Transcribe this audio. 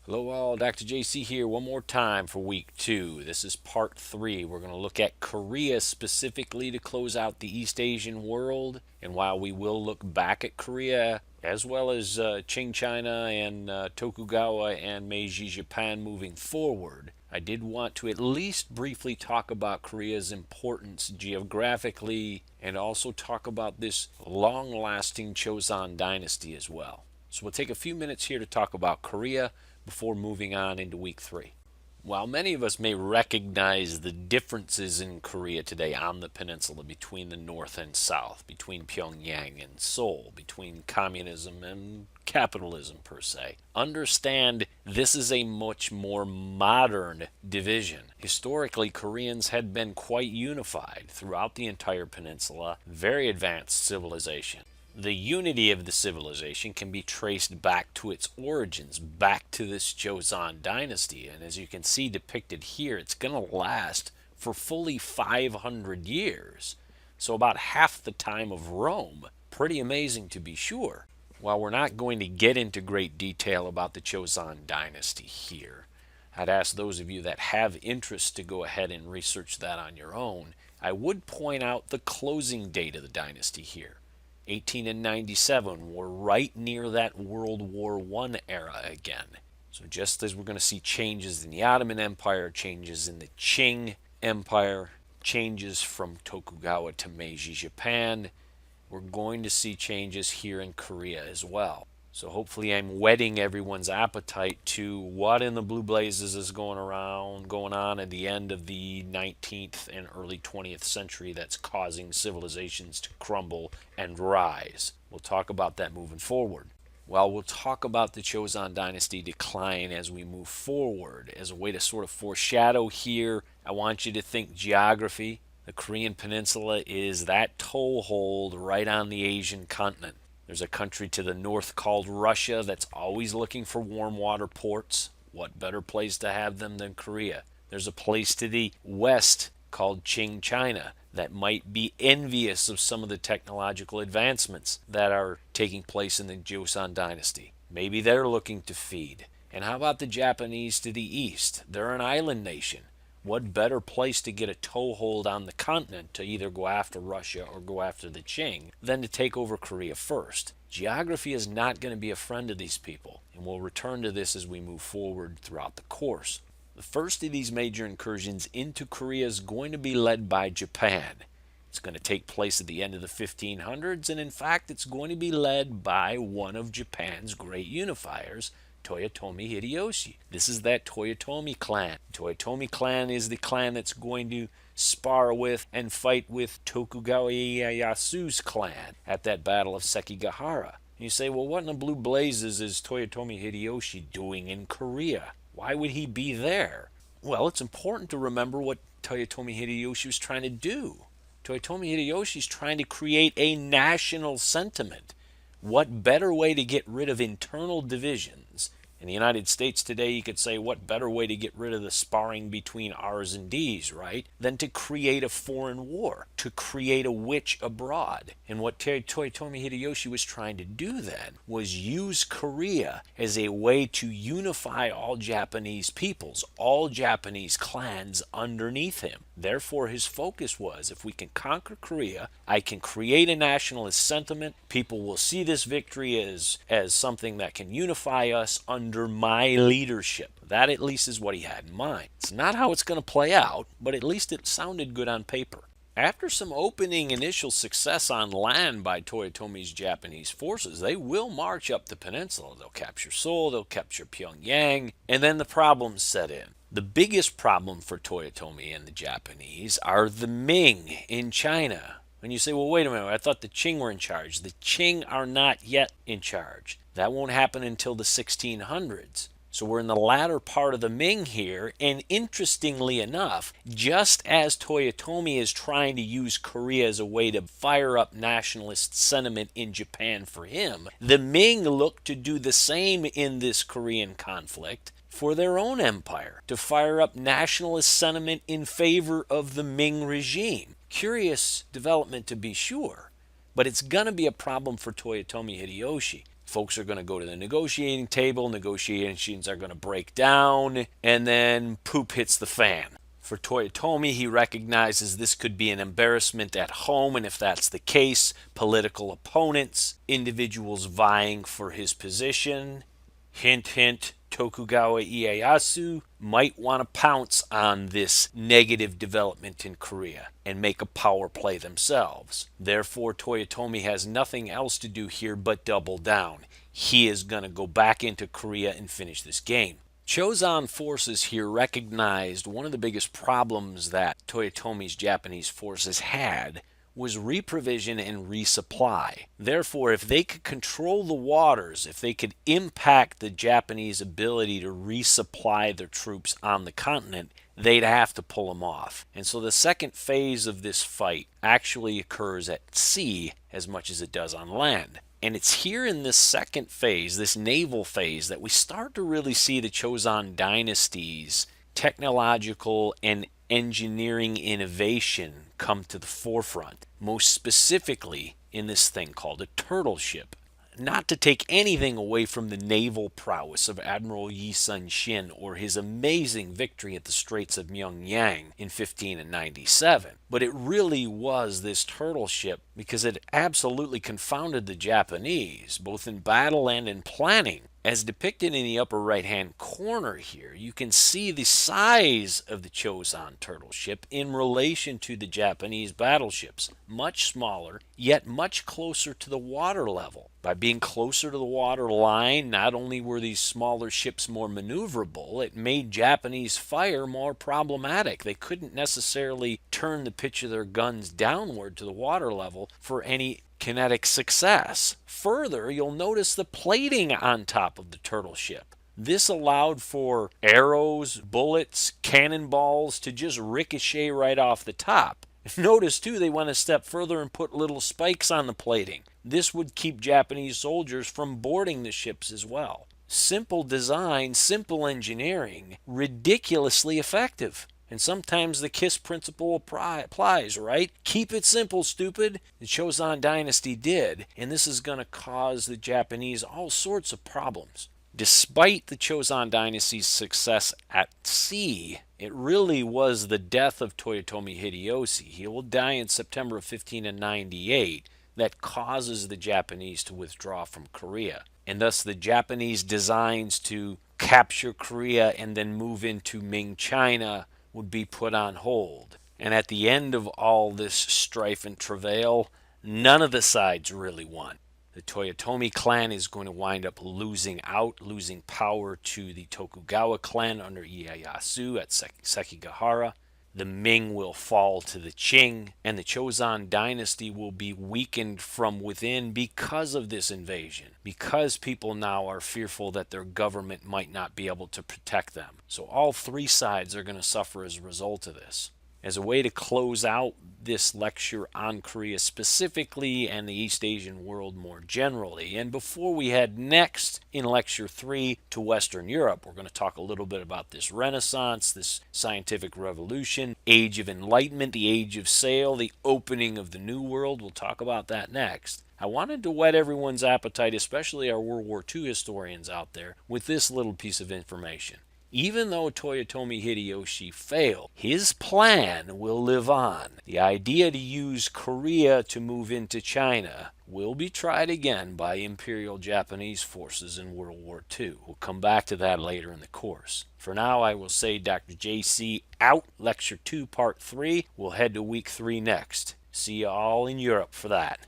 Hello all, Dr. JC here one more time for week 2. This is part 3. We're going to look at Korea specifically to close out the East Asian world. And while we will look back at Korea as well as Qing China and Tokugawa and Meiji Japan moving forward, I did want to at least briefly talk about Korea's importance geographically and also talk about this long-lasting Choson dynasty as well. So we'll take a few minutes here to talk about Korea before moving on into week 3. While many of us may recognize the differences in Korea today on the peninsula between the North and South, between Pyongyang and Seoul, between communism and capitalism per se, understand this is a much more modern division. Historically, Koreans had been quite unified throughout the entire peninsula, very advanced civilization. The unity of the civilization can be traced back to its origins, back to this Joseon dynasty. And as you can see depicted here, it's going to last for fully 500 years. So about half the time of Rome. Pretty amazing to be sure. While we're not going to get into great detail about the Joseon dynasty here, I'd ask those of you that have interest to go ahead and research that on your own. I would point out the closing date of the dynasty here. 1897, we're right near that World War I era again. So just as we're going to see changes in the Ottoman Empire, changes in the Qing Empire, changes from Tokugawa to Meiji Japan, we're going to see changes here in Korea as well. So hopefully I'm whetting everyone's appetite to what in the blue blazes is going on at the end of the 19th and early 20th century that's causing civilizations to crumble and rise. We'll talk about that moving forward. Well, we'll talk about the Joseon dynasty decline as we move forward. As a way to sort of foreshadow here, I want you to think geography. The Korean peninsula is that toehold right on the Asian continent. There's a country to the north called Russia that's always looking for warm water ports. What better place to have them than Korea? There's a place to the west called Qing China that might be envious of some of the technological advancements that are taking place in the Joseon dynasty. Maybe they're looking to feed. And how about the Japanese to the east? They're an island nation. What better place to get a toehold on the continent to either go after Russia or go after the Qing than to take over Korea first? Geography is not going to be a friend of these people, and we'll return to this as we move forward throughout the course. The first of these major incursions into Korea is going to be led by Japan. It's going to take place at the end of the 1500s, and in fact, it's going to be led by one of Japan's great unifiers, Toyotomi Hideyoshi. This is that Toyotomi clan. Toyotomi clan is the clan that's going to spar with and fight with Tokugawa Ieyasu's clan at that battle of Sekigahara. And you say, well, what in the blue blazes is Toyotomi Hideyoshi doing in Korea? Why would he be there? Well, it's important to remember what Toyotomi Hideyoshi was trying to do. Toyotomi Hideyoshi is trying to create a national sentiment. What better way to get rid of internal divisions? In the United States today, you could say, what better way to get rid of the sparring between R's and D's, right? Than to create a foreign war, to create a witch abroad. And what Toyotomi Hideyoshi was trying to do then was use Korea as a way to unify all Japanese peoples, all Japanese clans underneath him. Therefore, his focus was, if we can conquer Korea, I can create a nationalist sentiment. People will see this victory as something that can unify us under my leadership. That at least is what he had in mind. It's not how it's going to play out, but at least it sounded good on paper. After some opening initial success on land by Toyotomi's Japanese forces, they will march up the peninsula. They'll capture Seoul, they'll capture Pyongyang, and then the problems set in. The biggest problem for Toyotomi and the Japanese are the Ming in China. And you say, well, wait a minute, I thought the Qing were in charge. The Qing are not yet in charge. That won't happen until the 1600s. So we're in the latter part of the Ming here, and interestingly enough, just as Toyotomi is trying to use Korea as a way to fire up nationalist sentiment in Japan for him, the Ming look to do the same in this Korean conflict for their own empire, to fire up nationalist sentiment in favor of the Ming regime. Curious development to be sure, but it's going to be a problem for Toyotomi Hideyoshi. Folks are going to go to the negotiating table, negotiations are going to break down, and then poop hits the fan. For Toyotomi, he recognizes this could be an embarrassment at home, and if that's the case, political opponents, individuals vying for his position, hint, hint, Tokugawa Ieyasu might want to pounce on this negative development in Korea and make a power play themselves. Therefore, Toyotomi has nothing else to do here but double down. He is going to go back into Korea and finish this game. Choson forces here recognized one of the biggest problems that Toyotomi's Japanese forces had was reprovision and resupply. Therefore, if they could control the waters, if they could impact the Japanese ability to resupply their troops on the continent, they'd have to pull them off. And so the second phase of this fight actually occurs at sea as much as it does on land. And it's here in this second phase, this naval phase, that we start to really see the Choson dynasty's technological and engineering innovation come to the forefront, most specifically in this thing called a turtle ship. Not to take anything away from the naval prowess of Admiral Yi Sun-shin or his amazing victory at the Straits of Myeongyang in 1597, but it really was this turtle ship because it absolutely confounded the Japanese, both in battle and in planning. As depicted in the upper right-hand corner here, you can see the size of the Choson turtle ship in relation to the Japanese battleships. Much smaller, yet much closer to the water level. By being closer to the water line, not only were these smaller ships more maneuverable, it made Japanese fire more problematic. They couldn't necessarily turn the pitch of their guns downward to the water level for any kinetic success. Further, you'll notice the plating on top of the turtle ship. This allowed for arrows, bullets, cannonballs to just ricochet right off the top. Notice too, they went a step further and put little spikes on the plating. This would keep Japanese soldiers from boarding the ships as well. Simple design, simple engineering, ridiculously effective. And sometimes the KISS principle applies, right? Keep it simple, stupid. The Choson dynasty did, and this is going to cause the Japanese all sorts of problems. Despite the Choson dynasty's success at sea, it really was the death of Toyotomi Hideyoshi. He will die in September of 1598 that causes the Japanese to withdraw from Korea. And thus the Japanese designs to capture Korea and then move into Ming China would be put on hold. And at the end of all this strife and travail, none of the sides really won. The Toyotomi clan is going to wind up losing power to the Tokugawa clan under Ieyasu at Sekigahara. The Ming will fall to the Qing, and the Choson dynasty will be weakened from within because of this invasion, because people now are fearful that their government might not be able to protect them. So all three sides are going to suffer as a result of this. As a way to close out this lecture on Korea specifically and the East Asian world more generally, and before we head next in Lecture 3 to Western Europe, we're going to talk a little bit about this Renaissance, this scientific revolution, Age of Enlightenment, the Age of Sail, the opening of the New World. We'll talk about that next. I wanted to whet everyone's appetite, especially our World War II historians out there, with this little piece of information. Even though Toyotomi Hideyoshi failed, his plan will live on. The idea to use Korea to move into China will be tried again by Imperial Japanese forces in World War II. We'll come back to that later in the course. For now, I will say Dr. JC out. Lecture 2, Part 3. We'll head to Week 3 next. See you all in Europe for that.